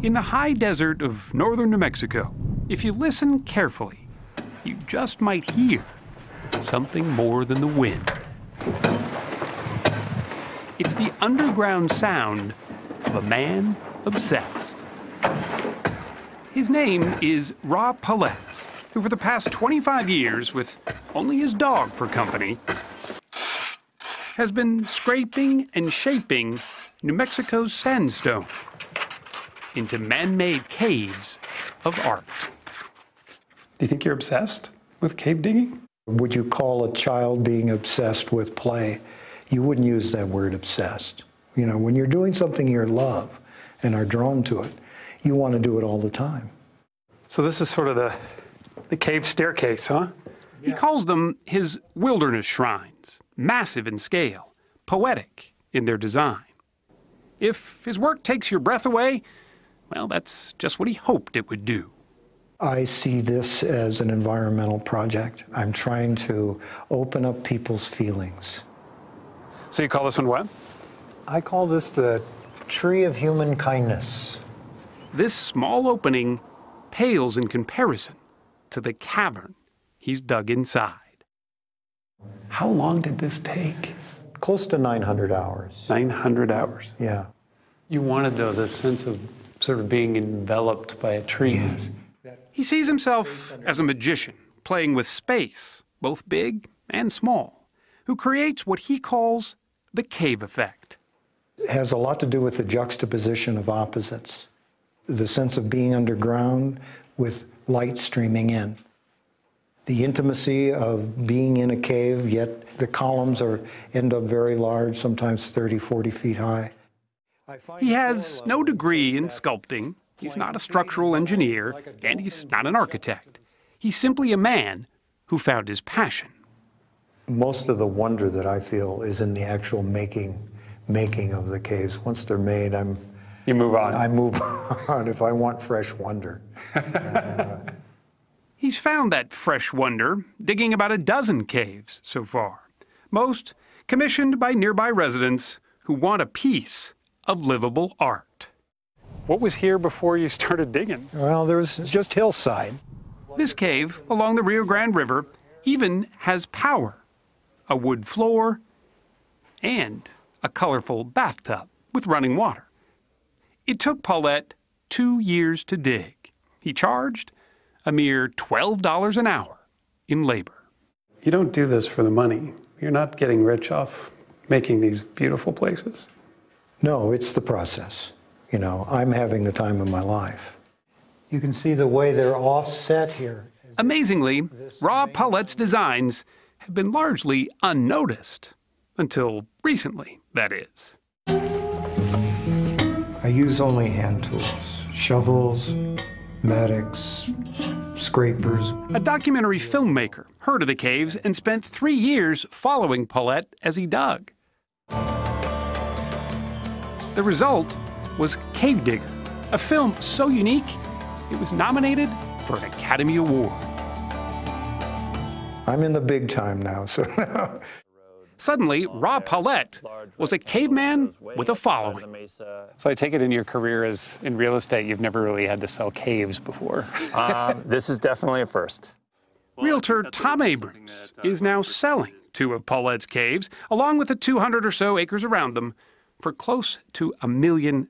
In the high desert of northern New Mexico, if you listen carefully, you just might hear something more than the wind. It's the underground sound of a man obsessed. His name is Ra Paulette, who for the past 25 years, with only his dog for company, has been scraping and shaping New Mexico's sandstone into man-made caves of art. Do you think you're obsessed with cave digging? Would you call a child being obsessed with play? You wouldn't use that word obsessed. You know, when you're doing something you love and are drawn to it, you want to do it all the time. So this is sort of the cave staircase, huh? Yeah. He calls them his wilderness shrines, massive in scale, poetic in their design. If his work takes your breath away, well, that's just what he hoped it would do. I see this as an environmental project. I'm trying to open up people's feelings. So you call this one what? I call this the tree of human kindness. This small opening pales in comparison to the cavern he's dug inside. How long did this take? Close to 900 hours. 900 hours? Yeah. You wanted, though, the sense of sort of being enveloped by a tree. Yes. He sees himself as a magician, playing with space, both big and small, who creates what he calls the cave effect. It has a lot to do with the juxtaposition of opposites. The sense of being underground with light streaming in. The intimacy of being in a cave, yet the columns end up very large, sometimes 30, 40 feet high. He has no degree in sculpting, he's not a structural engineer, and he's not an architect. He's simply a man who found his passion. Most of the wonder that I feel is in the actual making of the caves. Once they're made, You move on. I move on if I want fresh wonder. He's found that fresh wonder digging about a dozen caves so far, most commissioned by nearby residents who want a piece of livable art. What was here before you started digging? Well, there was just hillside. This cave along the Rio Grande River even has power, a wood floor, and a colorful bathtub with running water. It took Paulette 2 years to dig. He charged a mere $12 an hour in labor. You don't do this for the money. You're not getting rich off making these beautiful places. No, it's the process. You know, I'm having the time of my life. You can see the way they're offset here. Amazingly, Ra Paulette's designs have been largely unnoticed. Until recently, that is. I use only hand tools. Shovels, mattocks, scrapers. A documentary filmmaker heard of the caves and spent 3 years following Paulette as he dug. The result was Cave Digger, a film so unique it was nominated for an Academy Award. I'm in the big time now, so. Suddenly, Ra Paulette was a caveman with a following. So I take it in your career as in real estate, you've never really had to sell caves before. This is definitely a first. Realtor Tom Abrams is now selling 2 of Paulette's caves, along with the 200 or so acres around them, for close to $1 million.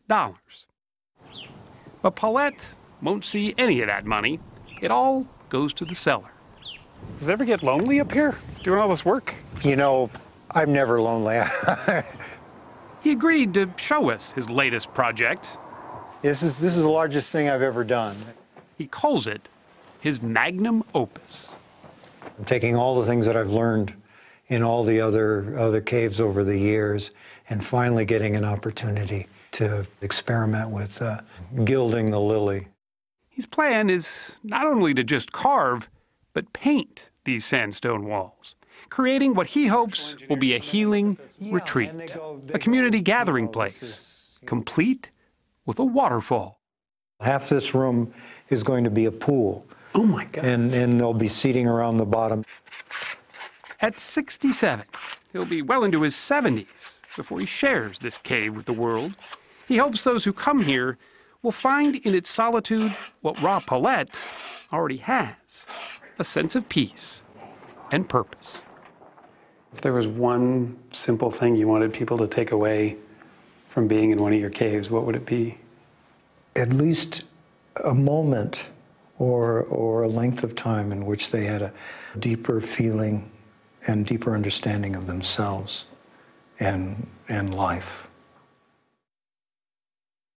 But Paulette won't see any of that money. It all goes to the seller. Does it ever get lonely up here, doing all this work? You know, I'm never lonely. He agreed to show us his latest project. This is the largest thing I've ever done. He calls it his magnum opus. I'm taking all the things that I've learned in all the other caves over the years and finally getting an opportunity to experiment with gilding the lily. His plan is not only to just carve, but paint these sandstone walls, creating what he hopes will be a healing retreat, a community gathering place, complete with a waterfall. Half this room is going to be a pool. Oh my God. And they'll be seating around the bottom. At 67, he'll be well into his 70s before he shares this cave with the world. He hopes those who come here will find in its solitude what Ra Paulette already has, a sense of peace and purpose. If there was one simple thing you wanted people to take away from being in one of your caves, what would it be? At least a moment or a length of time in which they had a deeper feeling and deeper understanding of themselves and life.